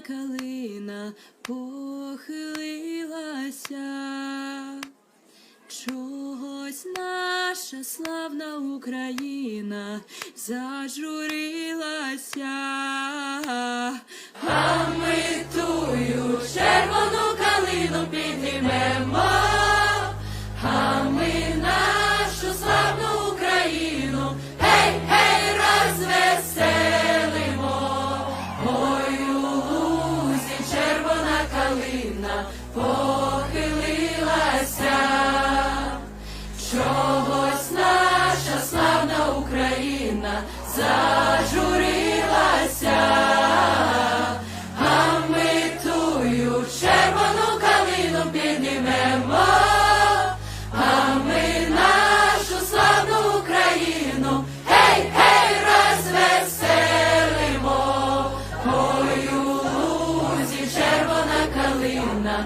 калина похилилася, чогось наша славна Україна зажурилася, а ми тую червону калину піднімемо, а ми нашу славну Україну, гей, гей, розвеселимо. Ой, у лузі червона калина похилилася, чогось наша славна Україна зажурилася, а ми тую червону калину піднімемо, а ми нашу славну Україну, гей, гей, розвеселимо. Ой, у лузі червона калина